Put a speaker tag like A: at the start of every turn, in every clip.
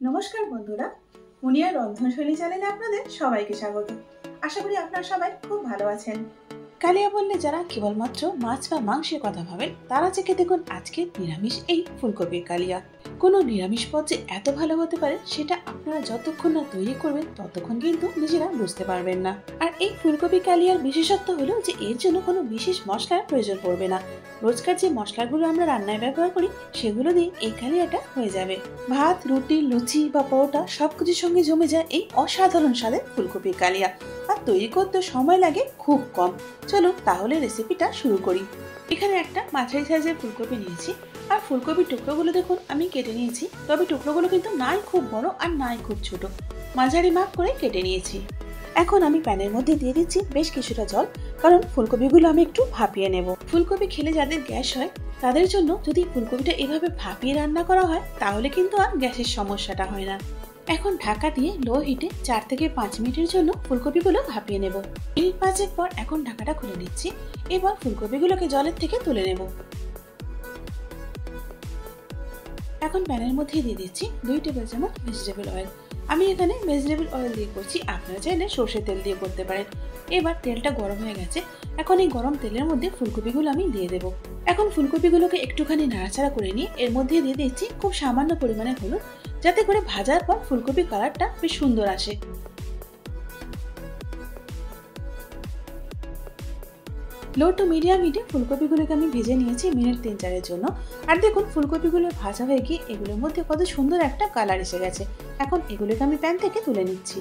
A: নমস্কার বন্ধুরা, মুনিয়ার রন্ধনশৈলী চ্যানেলে আপনাদের সবাইকে স্বাগত। আশা করি আপনারা সবাই খুব ভালো আছেন। কালিয়া বললে যারা কেবলমাত্র মাছ বা মাংসের কথা ভাবেন তারা চেখে দেখুন আজকে নিরামিষ এই ফুলকপির কালিয়া। কোনো নিরামিষ পদ যে এত ভালো হতে পারে সেটা আপনারা যতক্ষণ না তৈরি করবেন ততক্ষণ কিন্তু নিজেরা বুঝতে পারবেন না। আর এই ফুলকপি কালিয়ার বিশেষত্ব হলো যে এর জন্য কোনো বিশেষ মশলার প্রয়োজন পড়বে না। রোজকার যে মশলাগুলো আমরা রান্নায় ব্যবহার করি সেগুলো দিয়ে এই কালিয়াটা হয়ে যাবে। ভাত, রুটি, লুচি বা পরোটা সবকিছুর সঙ্গে জমে যায় এই অসাধারণ স্বাদের ফুলকপির কালিয়া। আর তৈরি করতে সময় লাগে খুব কম। চলো তাহলে রেসিপিটা শুরু করি। এখানে একটা মাঝারি সাইজের ফুলকপি নিয়েছি আর ফুলকপির টুকরোগুলো দেখুন আমি কেটে নিয়েছি, তবে টুকরোগুলো কিন্তু নাই খুব বড় আর নাই খুব ছোট, মাঝারি মাপ করে কেটে নিয়েছি। এখন আমি প্যানের মধ্যে দিয়ে দিচ্ছি বেশ কিছুটা জল, কারণ ফুলকপিগুলো আমি একটু ভাপিয়ে নেব। ফুলকপি খেলে যাদের গ্যাস হয় তাদের জন্য যদি ফুলকপিটা এভাবে ভাপিয়ে রান্না করা হয় তাহলে কিন্তু আর গ্যাসের সমস্যাটা হয় না। এখন ঢাকা দিয়ে লো হিটে 4 থেকে 5 মিনিটের জন্য ফুলকপিগুলো ভাপিয়ে নেব। মিনিট 5 পর এখন ঢাকাটা খুলে নিচ্ছি। এবার ফুলকপিগুলোকে জলের থেকে তুলে নেব। এখন প্যানের মধ্যে দিয়ে দিচ্ছি 2 টেবিল চামচ ভেজিটেবল অয়েল। আমি এখানে ভেজিটেবল অয়েল দিয়ে করছি, আপনারা চাইলে সরষের তেল দিয়ে করতে পারেন। এবার তেলটা গরম হয়ে গেছে, এখন এই গরম তেলের মধ্যে ফুলকপিগুলো আমি দিয়ে দেব। এখন ফুলকপিগুলোকে একটুখানি নাড়াচাড়া করে নিয়ে এর মধ্যে দিয়ে দিচ্ছি খুব সামান্য পরিমাণে হলুদ, যাতে করে ভাজার পর ফুলকপির কালারটা বেশ সুন্দর আসে। লো টু মিডিয়াম হিটে ফুলকপিগুলোকে আমি ভেজে নিয়েছি মিনিট 3-4-এর জন্য। আর দেখুন ফুলকপিগুলো ভাজা হয়ে গিয়ে এগুলোর মধ্যে কত সুন্দর একটা কালার এসে গেছে। এখন এগুলোকে আমি প্যান থেকে তুলে নিচ্ছি।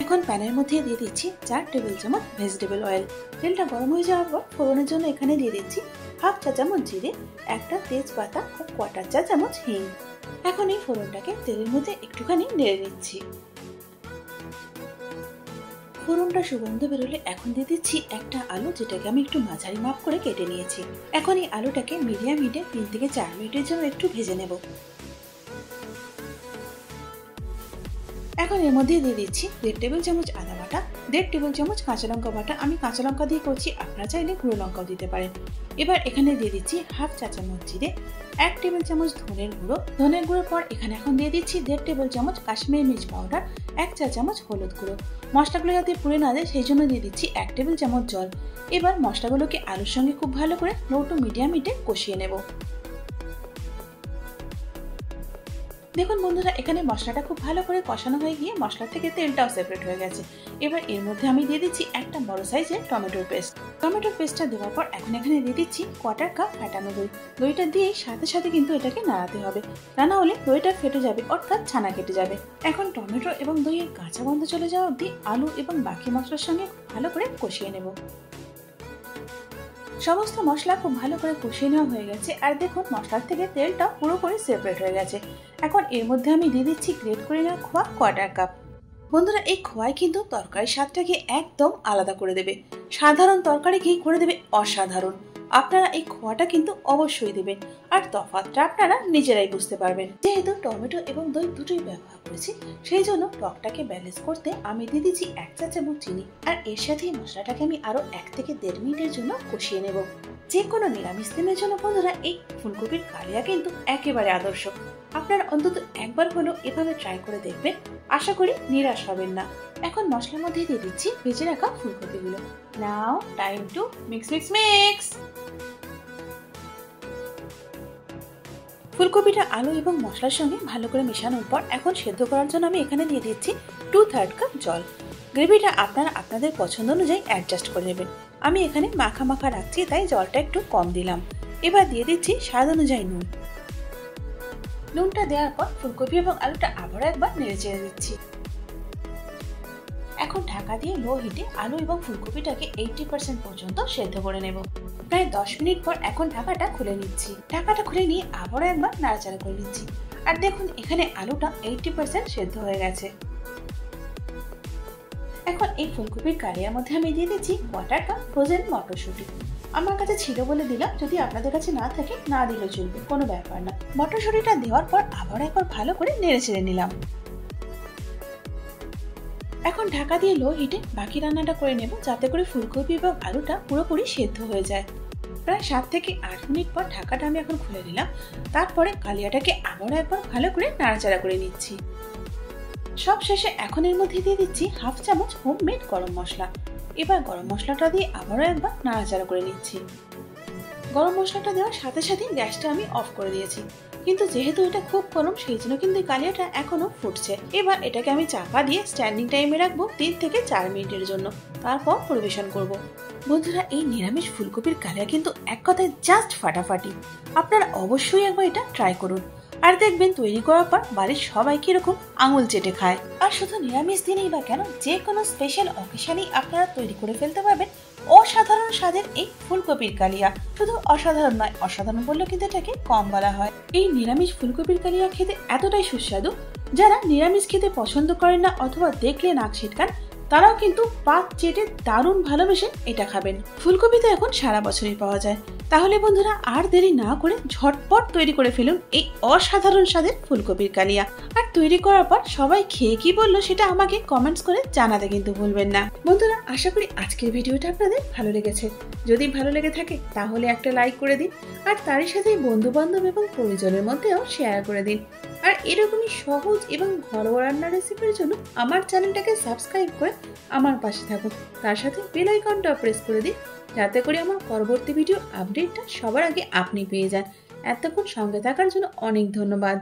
A: এখন প্যানের মধ্যে দিয়ে দিচ্ছি 4 টেবিল চামচ ভেজিটেবল অয়েল। তেলটা গরম হয়ে যাওয়ার পর ফোড়নের জন্য এখানে দিয়ে দিচ্ছি 1/2 চা চামচ জিরে, একটা তেজপাতা ও 1/4 চা চামচ হিং। এখন এই ফোড়নটাকে তেলের মধ্যে একটুখানি নেড়ে নিচ্ছি। ফোড়নটা সুগন্ধ বেরোলে এখন দিয়ে দিচ্ছি একটা আলু, যেটাকে আমি একটু মাঝারি মাপ করে কেটে নিয়েছি। এখন এই আলুটাকে মিডিয়াম হিটে 3 থেকে 4 মিনিটের জন্য একটু ভেজে নেব। এখন এর মধ্যে দিয়ে দিচ্ছি 1.5 টেবিল চামচ আদা বাটা, 1.5 টেবিল চামচ কাঁচা লঙ্কা বাটা। আমি কাঁচা লঙ্কা দিয়ে করছি, আপনারা চাইলে গুঁড়ো লঙ্কাও দিতে পারেন। এবার এখানে দিয়ে দিচ্ছি 1/2 চা চামচ জিরে, 1 টেবিল চামচ ধনের গুঁড়ো। ধনের গুঁড়োর পর এখানে এখন দিয়ে দিচ্ছি 1.5 টেবিল চামচ কাশ্মীরি মির্চ পাউডার, 1 চা চামচ হলুদ গুঁড়ো। মশলাগুলো যাতে পুড়ে না যায় সেই জন্য দিয়ে দিচ্ছি 1 টেবিল চামচ জল। এবার মশলাগুলোকে আলুর সঙ্গে খুব ভালো করে লো টু মিডিয়াম হিটে কষিয়ে নেব। দেখুন বন্ধুরা, এখানে মশলাটা খুব ভালো করে কষানো হয়ে গিয়ে মশলা থেকে তেলটাও সেপারেট হয়ে গেছে। এবার এর মধ্যে আমি দিয়ে দিচ্ছি একটা বড় সাইজের টমেটোর পেস্ট। টমেটোর পেস্টটা দেওয়ার পর এখন এখানে দিয়ে দিচ্ছি 1/4 কাপ ফেটানো দই। দইটা দিয়ে সাথে সাথে কিন্তু এটাকে নাড়াতে হবে, তা না হলে দইটা ফেটে যাবে, অর্থাৎ ছানা কেটে যাবে। এখন টমেটো এবং দইয়ের কাঁচা গন্ধ চলে যাওয়া অবধি আলু এবং বাকি মশলার সঙ্গে ভালো করে কষিয়ে নেব। সমস্ত মশলা খুব ভালো করে কষিয়ে নেওয়া হয়ে গেছে আর দেখুন মশলার থেকে তেলটা পুরোপুরি সেপারেট হয়ে গেছে। এখন এর মধ্যে আমি দিয়ে দিচ্ছি গ্রেট করে নেওয়া খোয়া 1/4 কাপ। বন্ধুরা, এই খোয়াই কিন্তু তরকারির স্বাদটাকে একদম আলাদা করে দেবে। সাধারণ তরকারিকেই করে দেবে অসাধারণ। আপনারা এই খোয়াটা কিন্তু অবশ্যই দেবেন, আর তফাৎটা আপনারা নিজেরাই বুঝতে পারবেন। যেহেতু টমেটো এবং দই দুটোই ব্যবহার করেছি সেই জন্য টকটাকে ব্যালেন্স করতে আমি দিয়ে দিচ্ছি 1 চা চামচ চিনি। আর এর সাথে মশলাটাকে আমি আরো 1 থেকে 1.5 মিনিটের জন্য কষিয়ে নেব। যে কোনো নিরামিষ দিনের জন্য বন্ধুরা এই ফুলকপির কালিয়া কিন্তু একেবারে আদর্শ। আপনারা অন্তত একবার হলেও এভাবে ট্রাই করে দেখবেন, আশা করি নিরাশ হবেন না। এখন মশলার মধ্যে দিয়ে দিচ্ছি ভেজে রাখা ফুলকপিগুলো। Now time to mix mix mix. ফুলকপিটা আলু এবং মশলার সঙ্গে ভালো করে মেশানোর পর এখন সেদ্ধ করার জন্য আমি এখানে দিয়ে দিচ্ছি 2/3 কাপ জল। গ্রেভিটা আপনারা আপনাদের পছন্দ অনুযায়ী অ্যাডজাস্ট করে নেবেন। আমি এখানে মাখা মাখা রাখছি তাই জলটা একটু কম দিলাম। এবার দিয়ে দিচ্ছি স্বাদ অনুযায়ী নুন। নুনটা দেওয়ার পর ফুলকপি এবং আলুটা আবারও একবার নেড়ে চেড়ে দিচ্ছি। এখন ঢাকা দিয়ে লো হিটে আলু এবং ফুলকপিটাকে 80% পর্যন্ত সেদ্ধ করে নেব। প্রায় 10 মিনিট পর এখন ঢাকাটা খুলে নিচ্ছি। ঢাকাটা খুলে নিয়ে আবারও একবার নাড়াচাড়া করে নিচ্ছি। আর দেখুন এখানে আলুটা 80% সেদ্ধ হয়ে গেছে। এখন এই ফুলকপির কালিয়ার মধ্যে আমি দিয়ে দিচ্ছি 1/4 কাপ ফ্রোজেন মটরশুঁটি। আমার কাছে ছিল বলে দিলাম, যদি আপনাদের কাছে না থাকে না দিলেও চলবে, কোনো ব্যাপার না। মটরশুঁটিটা দেওয়ার পর আবার একবার ভালো করে নেড়ে চেড়ে নিলাম। এখন ঢাকা দিয়ে লো হিটে বাকি রান্নাটা করে নেব, যাতে করে ফুলকপি এবং আলুটা পুরোপুরি সেদ্ধ হয়ে যায়। প্রায় 7 থেকে 8 মিনিট পর ঢাকাটা আমি এখন খুলে নিলাম। তারপরে কালিয়াটাকে আবারও একবার ভালো করে নাড়াচাড়া করে নিচ্ছি। সব শেষে এখন এর মধ্যে দিয়ে দিচ্ছি হাফ চামচ হোমমেড গরম মশলা। এবার গরম মশলাটা দিয়ে আবারও একবার নাড়াচাড়া করে নিচ্ছি। গরম মশলাটা দেওয়ার সাথে সাথে গ্যাসটা আমি অফ করে দিয়েছি, কিন্তু যেহেতু এটা খুব গরম সেই জন্য কিন্তু কালিয়াটা এখনো ফুটছে। এবার এটাকে আমি চাপা দিয়ে স্ট্যান্ডিং টাইমে রাখবো 3 থেকে 4 মিনিটের জন্য, তারপর পরিবেশন করব। বন্ধুরা, এই নিরামিষ ফুলকপির কালিয়া কিন্তু এক কথায় জাস্ট ফাটাফাটি। আপনারা অবশ্যই একবার এটা ট্রাই করুন, আর দেখবেন তৈরি করার পর বাড়ির সবাই কিরকম আঙুল চেটে খায়। আর শুধু নিরামিষ দিনেই বা কেন, যে কোনো স্পেশাল অকেশনেই আপনারা তৈরি করে ফেলতে পারবেন অসাধারণ স্বাদের এই ফুলকপির কালিয়া। শুধু অসাধারণ নয়, অসাধারণ বললেও কিন্তু এটাকে কম বলা হয়। এই নিরামিষ ফুলকপির কালিয়া খেতে এতটাই সুস্বাদু, যারা নিরামিষ খেতে পছন্দ করেন না অথবা দেখলে নাক ছিটকান, তারাও কিন্তু পাত চেটে দারুণ ভালোবেসে এটা খাবেন। ফুলকপি তো এখন সারা বছরই পাওয়া যায়, তাহলে বন্ধুরা আর দেরি না করে ঝটপট তৈরি করে ফেলুন এই অসাধারণ স্বাদের ফুলকপির কালিয়া। আর তৈরি করার পর সবাই খেয়ে কি বললো সেটা আমাকে কমেন্টস করে জানাতে কিন্তু ভুলবেন না। বন্ধুরা, আশা করি আজকের ভিডিওটা আপনাদের ভালো লেগেছে। যদি ভালো লেগে থাকে তাহলে একটা লাইক করে দিন, আর তারই সাথে বন্ধু বান্ধব এবং পরিজনের মধ্যেও শেয়ার করে দিন। আর এরকমই সহজ এবং ঘরোয়া রান্নার রেসিপির জন্য আমার চ্যানেলটাকে সাবস্ক্রাইব করে আমার পাশে থাকুন। তার সাথে বেল আইকনটা প্রেস করে দিন, যাতে করে আমার পরবর্তী ভিডিও আপডেটটা সবার আগে আপনি পেয়ে যান। এতক্ষণ সঙ্গে থাকার জন্য অনেক ধন্যবাদ।